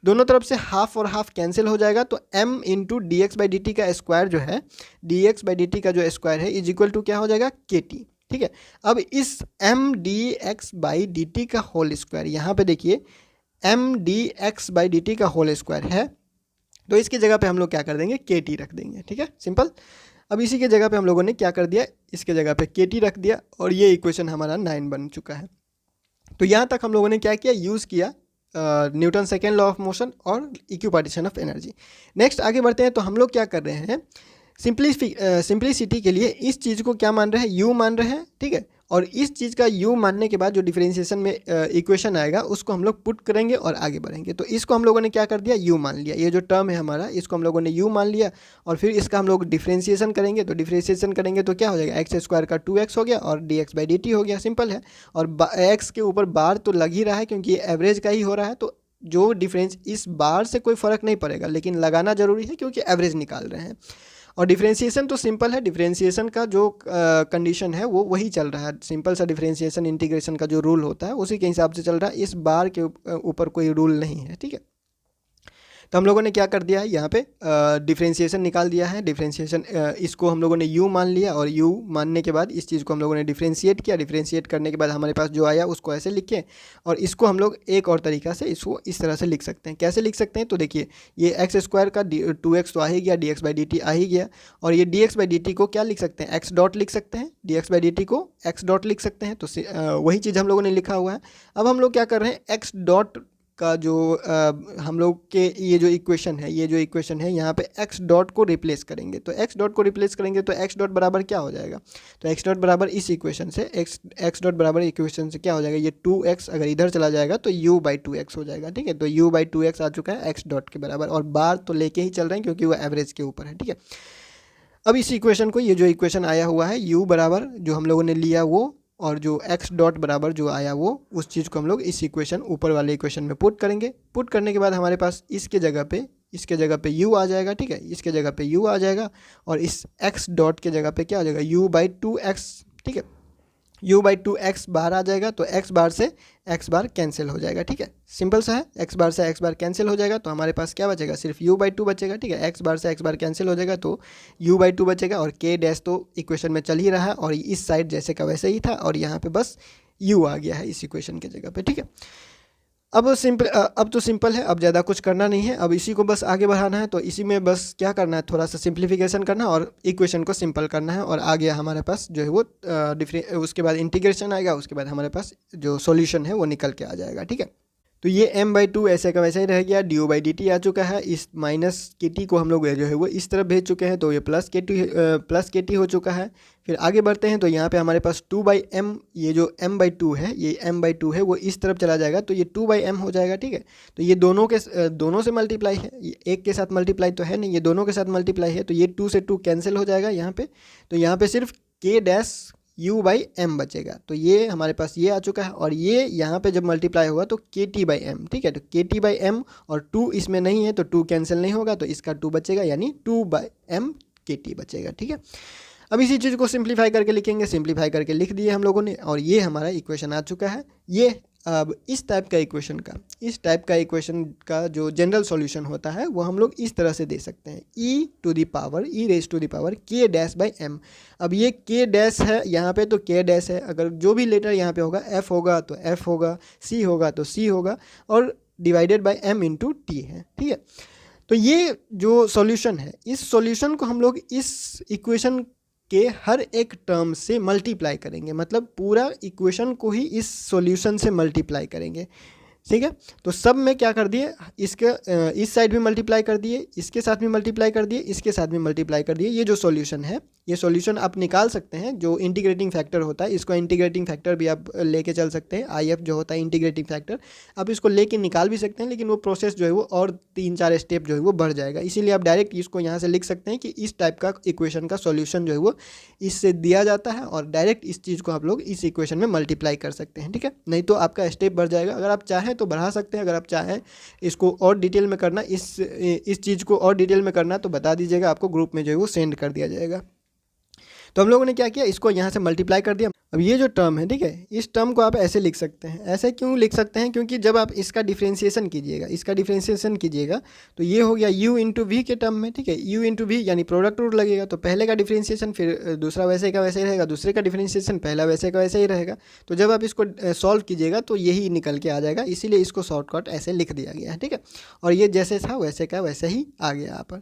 दोनों तरफ से हाफ और हाफ कैंसिल हो जाएगा, तो m into d x by D t का स्क्वायर जो है, d x by D t का जो स्क्वायर है इज इक्वल टू क्या हो जाएगा, के टी, ठीक है। अब इस m d x by D t का होल स्क्वायर, यहाँ पे देखिए m d x by D t का होल स्क्वायर है, तो इसकी जगह पे हम लोग क्या कर देंगे, के टी रख देंगे, ठीक है, सिंपल। अब इसी के जगह पे हम लोगों ने क्या कर दिया, इसके जगह पे के टी रख दिया, और ये इक्वेशन हमारा 9 बन चुका है। तो यहाँ तक हम लोगों ने क्या किया, यूज़ किया Newton second law of motion और इक्विपार्टीशन ऑफ एनर्जी। नेक्स्ट आगे बढ़ते हैं, तो हम लोग क्या कर रहे हैं, सिंप्लिसिटी के लिए इस चीज़ को क्या मान रहे हैं, यू मान रहे हैं, ठीक है। और इस चीज़ का यू मानने के बाद जो डिफरेंशिएशन में इक्वेशन आएगा उसको हम लोग पुट करेंगे और आगे बढ़ेंगे। तो इसको हम लोगों ने क्या कर दिया, यू मान लिया, ये जो टर्म है हमारा इसको हम लोगों ने यू मान लिया, और फिर इसका हम लोग डिफरेंशिएशन करेंगे। तो डिफरेंशिएशन करेंगे तो क्या हो जाएगा, एक्स स्क्वायर का 2x हो गया और D x by D T हो गया, सिंपल है। और एक्स के ऊपर बार तो लग ही रहा है क्योंकि ये एवरेज का ही हो रहा है, तो जो डिफरेंस इस बार से कोई फ़र्क नहीं पड़ेगा, लेकिन लगाना जरूरी है क्योंकि एवरेज निकाल रहे हैं। और डिफरेंशिएशन तो सिंपल है, डिफरेंशिएशन का जो कंडीशन है वो वही चल रहा है, सिंपल सा डिफरेंशिएशन इंटीग्रेशन का जो रूल होता है उसी के हिसाब से चल रहा है, इस बार के ऊपर कोई रूल नहीं है, ठीक है। तो हम लोगों ने क्या कर दिया है, यहाँ पे डिफरेंशिएशन निकाल दिया है। डिफरेंशिएशन इसको हम लोगों ने u मान लिया, और u मानने के बाद इस चीज़ को हम लोगों ने डिफरेंशिएट किया। डिफरेंशिएट करने के बाद हमारे पास जो आया उसको ऐसे लिखे, और इसको हम लोग एक और तरीका से इसको इस तरह से लिख सकते हैं। कैसे लिख सकते हैं, तो देखिए ये एक्स स्क्वायर का 2x तो आ ही गया, D x by D T आ ही गया, और ये D x by D T को क्या लिख सकते हैं, एक्स डॉट लिख सकते हैं, D x by D T को एक्स डॉट लिख सकते हैं। तो वही चीज़ हम लोगों ने लिखा हुआ है। अब हम लोग क्या कर रहे हैं, एक्स डॉट का जो हम लोग के ये जो इक्वेशन है यहाँ पे x डॉट को रिप्लेस करेंगे। तो x डॉट को रिप्लेस करेंगे तो x डॉट बराबर क्या हो जाएगा, तो x डॉट बराबर इस इक्वेशन से x डॉट बराबर इक्वेशन से क्या हो जाएगा, ये 2x अगर इधर चला जाएगा तो u बाई 2x हो जाएगा, ठीक है। तो u बाई 2x आ चुका है x डॉट के बराबर, और बार तो लेके ही चल रहे हैं क्योंकि वो एवरेज के ऊपर है, ठीक है। अब इस इक्वेशन को, ये जो इक्वेशन आया हुआ है u बराबर जो हम लोगों ने लिया वो, और जो x डॉट बराबर जो आया वो, उस चीज़ को हम लोग इस इक्वेशन ऊपर वाले इक्वेशन में पुट करेंगे। पुट करने के बाद हमारे पास इसके जगह पे u आ जाएगा, ठीक है, इसके जगह पे u आ जाएगा, और इस x डॉट के जगह पे क्या आ जाएगा, u बाई 2x, ठीक है, u बाई 2x बाहर आ जाएगा, तो x बार से x बार कैंसिल हो जाएगा, ठीक है, सिंपल सा है। x बार से x बार कैंसिल हो जाएगा तो हमारे पास क्या बचेगा, सिर्फ u बाई 2 बचेगा, ठीक है। x बार से x बार कैंसिल हो जाएगा तो u बाई 2 बचेगा, और k डैश तो इक्वेशन में चल ही रहा है, और इस साइड जैसे का वैसे ही था, और यहाँ पे बस u आ गया है इस इक्वेशन के जगह पे, ठीक है। अब तो सिंपल है, अब ज़्यादा कुछ करना नहीं है, अब इसी को बस आगे बढ़ाना है। तो इसी में बस क्या करना है, थोड़ा सा सिंप्लीफिकेशन करना है और इक्वेशन को सिंपल करना है, और आ गया हमारे पास जो है वो उसके बाद इंटीग्रेशन आएगा, उसके बाद हमारे पास जो सॉल्यूशन है वो निकल के आ जाएगा, ठीक है। तो ये m बाई 2 ऐसे का वैसा ही रह गया, डी बाई डी टी आ चुका है, इस माइनस के टी को हम लोग जो है वो इस तरफ भेज चुके हैं, तो ये प्लस के टी हो चुका है। फिर आगे बढ़ते हैं, तो यहाँ पे हमारे पास 2 बाई एम, ये जो m बाई 2 है, ये m बाई 2 है वो इस तरफ चला जाएगा, तो ये 2 बाई एम हो जाएगा, ठीक है। तो ये दोनों से मल्टीप्लाई है, ये एक के साथ मल्टीप्लाई तो है नहीं, ये दोनों के साथ मल्टीप्लाई है, तो ये 2 से 2 कैंसिल हो जाएगा यहाँ पे। तो यहाँ पे सिर्फ k dash u by m बचेगा, तो ये हमारे पास ये आ चुका है, और ये यहाँ पे जब मल्टीप्लाई होगा तो के टी बाई एम, ठीक है। तो के टी बाई एम, और 2 इसमें नहीं है तो 2 कैंसिल नहीं होगा, तो इसका 2 बचेगा, यानी 2 बाई एम के टी बचेगा, ठीक है। अब इसी चीज़ को सिंप्लीफाई करके लिखेंगे, सिंप्लीफाई करके लिख दिए हम लोगों ने, और ये हमारा इक्वेशन आ चुका है। ये अब इस टाइप का इक्वेशन का जो जनरल सॉल्यूशन होता है वो हम लोग इस तरह से दे सकते हैं, e raise to the power k dash by m। अब ये k डैश है यहाँ पे, तो k डैश है, अगर जो भी लेटर यहाँ पे होगा f होगा तो f होगा, c होगा तो c होगा, और divided by m into t है, ठीक है। तो ये जो सॉल्यूशन है, इस सॉल्यूशन को हम लोग इस इक्वेशन के हर एक टर्म से मल्टीप्लाई करेंगे, मतलब पूरा इक्वेशन को ही इस सॉल्यूशन से मल्टीप्लाई करेंगे। ठीक है। तो सब में क्या कर दिए, इसके इस साइड भी मल्टीप्लाई कर दिए, इसके साथ भी मल्टीप्लाई कर दिए, इसके साथ भी मल्टीप्लाई कर दिए। ये जो सॉल्यूशन है, ये सॉल्यूशन आप निकाल सकते हैं। जो इंटीग्रेटिंग फैक्टर होता है, इसको इंटीग्रेटिंग फैक्टर भी आप लेके चल सकते हैं। IF जो होता है इंटीग्रेटिंग फैक्टर, आप इसको लेके निकाल भी सकते हैं, लेकिन वो प्रोसेस जो है वो और 3-4 स्टेप जो है वो बढ़ जाएगा। इसीलिए आप डायरेक्ट इसको यहाँ से लिख सकते हैं कि इस टाइप का इक्वेशन का सॉल्यूशन जो है वो इससे दिया जाता है, और डायरेक्ट इस चीज़ को आप लोग इस इक्वेशन में मल्टीप्लाई कर सकते हैं। ठीक है, नहीं तो आपका स्टेप बढ़ जाएगा। अगर आप चाहें तो बढ़ा सकते हैं, अगर आप चाहें इसको और डिटेल में करना, इस चीज़ को और डिटेल में करना, तो बता दीजिएगा, आपको ग्रुप में जो है वो सेंड कर दिया जाएगा। तो हम लोगों ने क्या किया, इसको यहाँ से मल्टीप्लाई कर दिया। अब ये जो टर्म है, ठीक है, इस टर्म को आप ऐसे लिख सकते हैं। ऐसे क्यों लिख सकते हैं, क्योंकि जब आप इसका डिफ्रेंशिएशन कीजिएगा, तो ये हो गया u इंटू वी के टर्म में। ठीक है, u इंटू वी यानी प्रोडक्ट रूल लगेगा, तो पहले का डिफ्रेंशिएशन फिर दूसरा वैसे का वैसे ही रहेगा, दूसरे का डिफ्रेंशिएशन पहला वैसे का वैसे ही रहेगा। तो जब आप इसको सॉल्व कीजिएगा तो यही निकल के आ जाएगा, इसीलिए इसको शॉर्टकट ऐसे लिख दिया गया है। ठीक है, और ये जैसे था वैसे का वैसे ही आ गया यहाँ पर।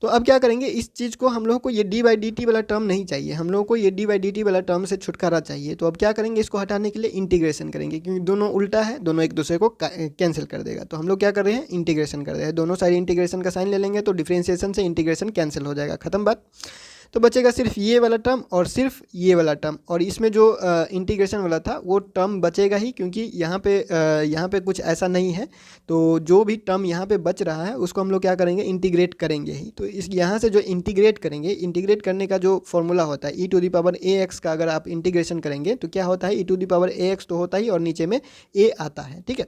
तो अब क्या करेंगे, इस चीज़ को हम लोगों को ये d/dt वाला टर्म नहीं चाहिए, हम लोगों को ये d/dt वाला टर्म से छुटकारा चाहिए। तो अब क्या करेंगे, इसको हटाने के लिए इंटीग्रेशन करेंगे, क्योंकि दोनों उल्टा है, दोनों एक दूसरे को कैंसिल कर देगा। तो हम लोग क्या कर रहे हैं, इंटीग्रेशन कर रहे हैं। दोनों साइड इंटीग्रेशन का साइन ले लेंगे, तो डिफ्रेंशिएशन से इंटीग्रेशन कैंसिल हो जाएगा, खत्म बात। तो बचेगा सिर्फ ये वाला टर्म और सिर्फ ये वाला टर्म, और इसमें जो इंटीग्रेशन वाला था वो टर्म बचेगा ही, क्योंकि यहाँ पे कुछ ऐसा नहीं है। तो जो भी टर्म यहाँ पे बच रहा है उसको हम लोग क्या करेंगे, इंटीग्रेट करेंगे ही। तो इस यहाँ से जो इंटीग्रेट करेंगे, इंटीग्रेट करने का जो फॉर्मूला होता है e⁴ax का, अगर आप इंटीग्रेशन करेंगे तो क्या होता है, e⁴ax तो होता ही और नीचे में a आता है। ठीक है,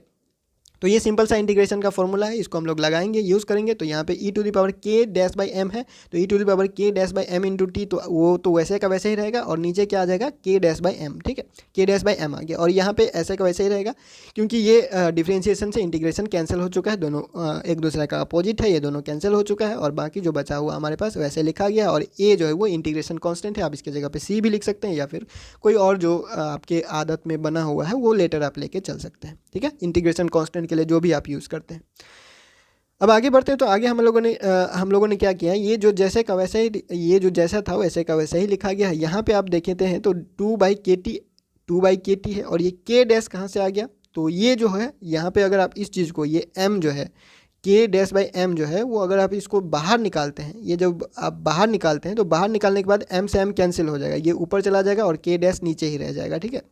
तो ये सिंपल सा इंटीग्रेशन का फॉर्मूला है, इसको हम लोग लगाएंगे, यूज़ करेंगे। तो यहाँ पे e⁻k⁻m है, तो e⁻k⁻m इंटू टी, तो वो तो वैसे का वैसे ही रहेगा, और नीचे क्या आ जाएगा, k⁻m। ठीक है, k⁻m आ गया, और यहाँ पे ऐसे का वैसे ही रहेगा, क्योंकि ये डिफ्रेंशिएशन से इंटीग्रेशन कैंसिल हो चुका है, दोनों एक दूसरे का अपोजिट है, ये दोनों कैंसिल हो चुका है, और बाकी जो बचा हुआ हमारे पास वैसे लिखा गया। और ए जो है वो इंटीग्रेशन कॉन्स्टेंट है, आप इसके जगह पे c भी लिख सकते हैं, या फिर कोई और जो आपके आदत में बना हुआ है वो लेटर आप लेके चल सकते हैं। ठीक है, इंटीग्रेशन कॉन्स्टेंट के लिए जो भी आप यूज़ करते हैं। अब आगे बढ़ते हैं, तो आगे हम लोगों ने क्या किया, ये जो जैसे का वैसे ही, ये जो जैसा था वैसे का वैसे ही लिखा गया है। यहाँ पे आप देखते हैं तो 2/kt है, और ये k डैश कहाँ से आ गया, तो ये जो है यहाँ पे अगर आप इस चीज़ को, ये m जो है k⁻m जो है वो, अगर आप इसको बाहर निकालते हैं, ये जब आप बाहर निकालते हैं तो बाहर निकालने के बाद m से m कैंसिल हो जाएगा, ये ऊपर चला जाएगा और k डैश नीचे ही रह जाएगा। ठीक है,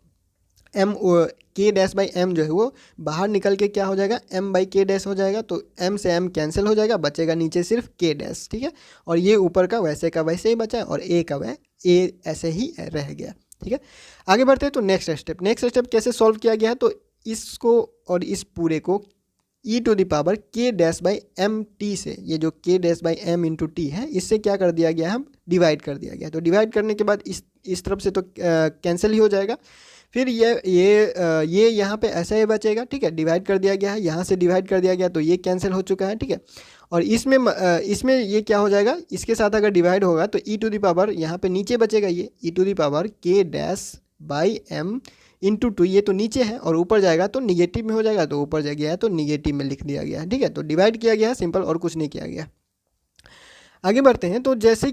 k⁻m जो है वो बाहर निकल के क्या हो जाएगा, m/k हो जाएगा। तो m से m कैंसिल हो जाएगा, बचेगा नीचे सिर्फ k। ठीक है, और ये ऊपर का वैसे का वैसे ही बचा, और a का वह a ऐसे ही रह गया। ठीक है, आगे बढ़ते हैं। तो नेक्स्ट स्टेप कैसे सॉल्व किया गया है, तो इसको और इस पूरे को e⁻k⁻m से, ये जो k⁻m इंटू टी है, इससे क्या कर दिया गया है, डिवाइड कर दिया गया। तो डिवाइड करने के बाद इस तरफ से तो कैंसिल ही हो जाएगा, फिर ये यहाँ पे ऐसा ही बचेगा। ठीक है, डिवाइड कर दिया गया है, यहाँ से डिवाइड कर दिया गया, तो ये कैंसिल हो चुका है। ठीक है, और इसमें ये क्या हो जाएगा, इसके साथ अगर डिवाइड होगा तो यहाँ पे नीचे बचेगा, ये e⁻k⁻m इंटू 2, ये तो नीचे है, और ऊपर जाएगा तो निगेटिव में हो जाएगा, तो ऊपर जा गया है तो निगेटिव में लिख दिया गया है। ठीक है, तो डिवाइड किया गया है, सिंपल, और कुछ नहीं किया गया। आगे बढ़ते हैं। तो जैसे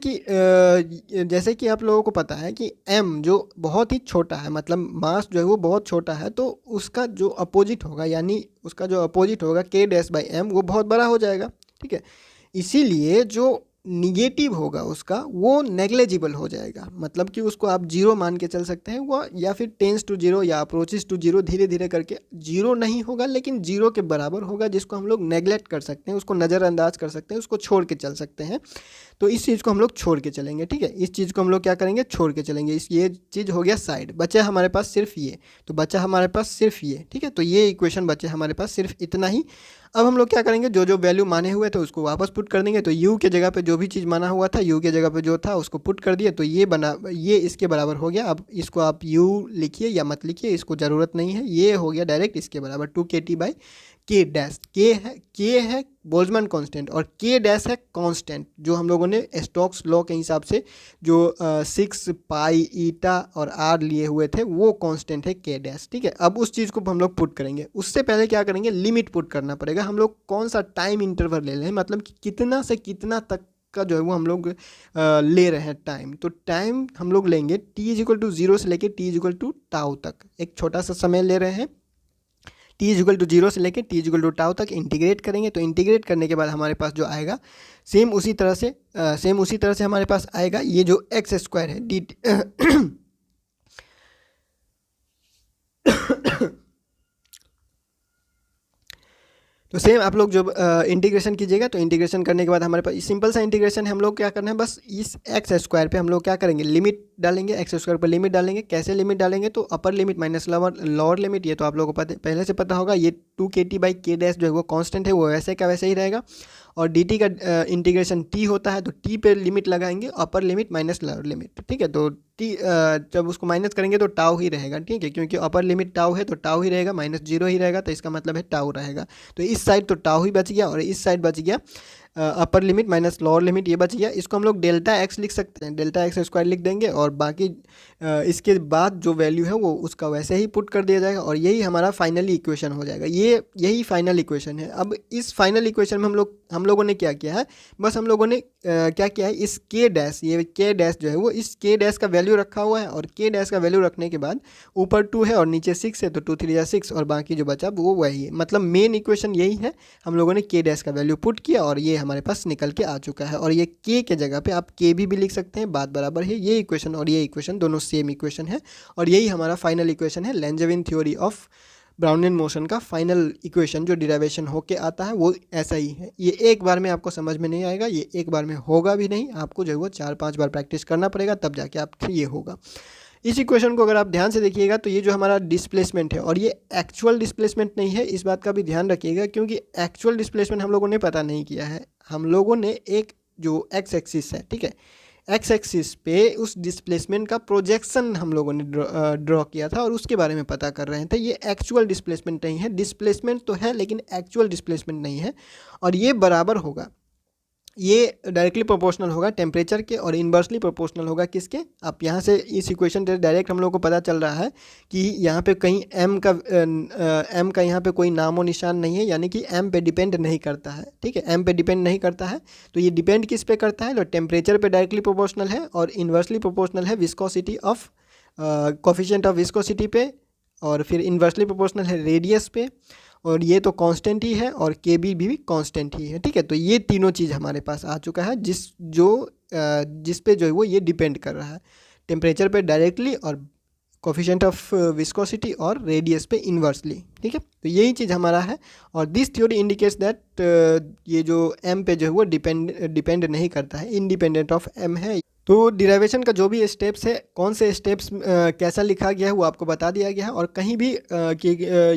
कि आप लोगों को पता है कि m जो बहुत ही छोटा है, मतलब मास जो है वो बहुत छोटा है, तो उसका जो अपोजिट होगा, यानी उसका जो अपोजिट होगा k⁻m, वो बहुत बड़ा हो जाएगा। ठीक है, इसीलिए जो निगेटिव होगा उसका वो नेग्लेजिबल हो जाएगा, मतलब कि उसको आप जीरो मान के चल सकते हैं, वो या फिर टेंस टू जीरो या अप्रोचेस टू जीरो, धीरे धीरे करके जीरो नहीं होगा लेकिन जीरो के बराबर होगा, जिसको हम लोग नेग्लेक्ट कर सकते हैं, उसको नज़रअंदाज कर सकते हैं, उसको छोड़ के चल सकते हैं। तो इस चीज़ को हम लोग छोड़ के चलेंगे। ठीक है, इस चीज़ को हम लोग क्या करेंगे, छोड़ के चलेंगे। ये चीज़ हो गया साइड, बचा हमारे पास सिर्फ ये, तो बचा हमारे पास सिर्फ ये। ठीक है, तो ये इक्वेशन बचे हमारे पास सिर्फ इतना ही। अब हम लोग क्या करेंगे, जो जो वैल्यू माने हुए थे उसको वापस पुट कर देंगे। तो u के जगह पे जो भी चीज़ माना हुआ था, u के जगह पे जो था उसको पुट कर दिए, तो ये इसके बराबर हो गया। अब इसको आप u लिखिए या मत लिखिए, इसको ज़रूरत नहीं है, ये हो गया डायरेक्ट इसके बराबर 2kt/k। k है बोल्ट्जमान कांस्टेंट, और k डैश है कांस्टेंट, जो हम लोगों ने स्टोक्स लॉ के हिसाब से जो 6 पाई ईटा और r लिए हुए थे, वो कांस्टेंट है k डैश। ठीक है, अब उस चीज़ को हम लोग पुट करेंगे। उससे पहले क्या करेंगे, लिमिट पुट करना पड़ेगा। हम लोग कौन सा टाइम इंटरवल ले रहे हैं, मतलब कि कितना से कितना तक का जो है वो हम लोग ले रहे हैं टाइम। तो टाइम हम लोग लेंगे t = 0 से लेके t = τ तक, एक छोटा सा समय ले रहे हैं। t इक्वल टू 0 से लेके t इक्वल टू टाउ तक इंटीग्रेट करेंगे। तो इंटीग्रेट करने के बाद हमारे पास जो आएगा सेम उसी तरह से हमारे पास आएगा ये जो एक्स स्क्वायर है डी तो सेम आप लोग जब इंटीग्रेशन कीजिएगा तो इंटीग्रेशन करने के बाद हमारे पास सिंपल सा इंटीग्रेशन है। हम लोग क्या करना है, बस इस एक्स स्क्वायर पे हम लोग क्या करेंगे, लिमिट डालेंगे, एक्स स्क्वायर पर लिमिट डालेंगे। कैसे लिमिट डालेंगे, तो upper limit minus lower limit, ये तो आप लोगों को पहले से पता होगा। ये 2kt/k डैश जो है वो कांस्टेंट है, वो वैसे का वैसे ही रहेगा। और dt का इंटीग्रेशन t होता है, तो t पे लिमिट लगाएंगे, upper limit minus lower limit, ठीक है। तो t जब उसको माइनस करेंगे तो टाउ ही रहेगा, ठीक है, क्योंकि अपर लिमिट टाउ है तो टाउ ही रहेगा, -0 ही रहेगा, तो इसका मतलब है टाउ रहेगा। तो इस साइड तो टाउ ही बच गया और इस साइड बच गया upper limit minus lower limit, ये बच गया। इसको हम लोग डेल्टा एक्स लिख सकते हैं, डेल्टा एक्स स्क्वायर लिख देंगे और बाकी इसके बाद जो वैल्यू है वो उसका वैसे ही पुट कर दिया जाएगा और यही हमारा फाइनली इक्वेशन हो जाएगा। यही फाइनल इक्वेशन है। अब इस फाइनल इक्वेशन में हम लोगों ने क्या किया है, बस हम लोगों ने क्या किया है, इस के डैश, ये के डैश जो है वो इस के डैश का वैल्यू रखा हुआ है और के डैश का वैल्यू रखने के बाद ऊपर 2 है और नीचे 6 है, तो 2 3 6 और बाकी जो बचा वो वही है। मतलब मेन इक्वेशन यही है, हम लोगों ने के डैश का वैल्यू पुट किया और ये हमारे पास निकल के आ चुका है। और ये के के जगह पे आप के भी लिख सकते हैं, बात बराबर है। ये इक्वेशन और ये इक्वेशन दोनों सेम इक्वेशन है और यही हमारा फाइनल इक्वेशन है। लेंजेविन थ्योरी ऑफ ब्राउनियन मोशन का फाइनल इक्वेशन जो डिराइवेशन होके आता है वो ऐसा ही है। ये एक बार में आपको समझ में नहीं आएगा, ये एक बार में होगा भी नहीं, आपको जो है वो 4-5 बार प्रैक्टिस करना पड़ेगा, तब जाके आप ये होगा। इस इक्वेशन को अगर आप ध्यान से देखिएगा तो ये जो हमारा डिस्प्लेसमेंट है, और ये एक्चुअल डिस्प्लेसमेंट नहीं है, इस बात का भी ध्यान रखिएगा, क्योंकि एक्चुअल डिस्प्लेसमेंट हम लोगों ने पता नहीं किया है। हम लोगों ने एक जो एक्स एक्सिस है, ठीक है, एक्स एक्सिस पे उस डिस्प्लेसमेंट का प्रोजेक्शन हम लोगों ने ड्रॉ किया था और उसके बारे में पता कर रहे थे। ये एक्चुअल डिस्प्लेसमेंट नहीं है, डिस्प्लेसमेंट तो है लेकिन एक्चुअल डिस्प्लेसमेंट नहीं है। और ये बराबर होगा, ये डायरेक्टली प्रोपोर्शनल होगा टेम्परेचर के और इन्वर्सली प्रोपोर्शनल होगा किसके। आप यहाँ से इस इक्वेशन से डायरेक्ट हम लोग को पता चल रहा है कि यहाँ पे कहीं m का यहाँ पे कोई नामो निशान नहीं है, यानी कि m पे डिपेंड नहीं करता है, ठीक है, m पे डिपेंड नहीं करता है। तो ये डिपेंड किस पे करता है, तो टेम्परेचर पे डायरेक्टली प्रोपोर्शनल है और इन्वर्सली प्रोपोर्शनल है viscosity of coefficient of viscosity पे, और फिर इन्वर्सली प्रोपोर्शनल है रेडियस पे, और ये तो कांस्टेंट ही है और के भी कांस्टेंट ही है, ठीक है। तो ये तीनों चीज़ हमारे पास आ चुका है जिस पे जो है वो ये डिपेंड कर रहा है, टेम्परेचर पे डायरेक्टली और कोफिशिएंट ऑफ विस्कोसिटी और रेडियस पे इन्वर्सली, ठीक है। तो यही चीज़ हमारा है और दिस थ्योरी इंडिकेट्स दैट ये जो एम पे जो है वो डिपेंड नहीं करता है, इंडिपेंडेंट ऑफ एम है। तो डिराइवेशन का जो भी स्टेप्स है, कौन से स्टेप्स कैसा लिखा गया है वो आपको बता दिया गया है। और कहीं भी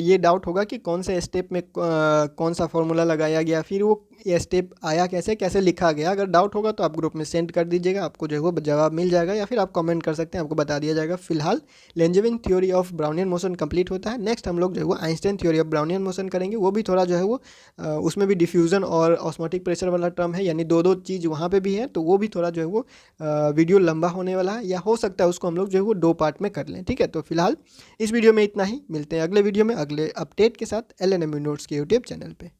ये डाउट होगा कि कौन से स्टेप में कौन सा फॉर्मूला लगाया गया, फिर वो ये स्टेप आया कैसे लिखा गया, अगर डाउट होगा तो आप ग्रुप में सेंड कर दीजिएगा, आपको जो है वो जवाब मिल जाएगा, या फिर आप कमेंट कर सकते हैं, आपको बता दिया जाएगा। फिलहाल Langevin theory of Brownian motion complete होता है। नेक्स्ट हम लोग जो है वो Einstein theory of Brownian motion करेंगे, वो भी थोड़ा जो है वो उसमें भी डिफ्यूज़न और ऑस्मोटिक प्रेशर वाला टर्म है, यानी दो चीज़ वहाँ पर भी है, तो वो भी थोड़ा जो है वो वीडियो लंबा होने वाला है, या हो सकता है उसको हम लोग जो है वो 2 पार्ट में कर लें, ठीक है। तो फिलहाल इस वीडियो में इतना ही, मिलते हैं अगले वीडियो में अगले अपडेट के साथ LNMU नोट्स के यूट्यूब चैनल पे।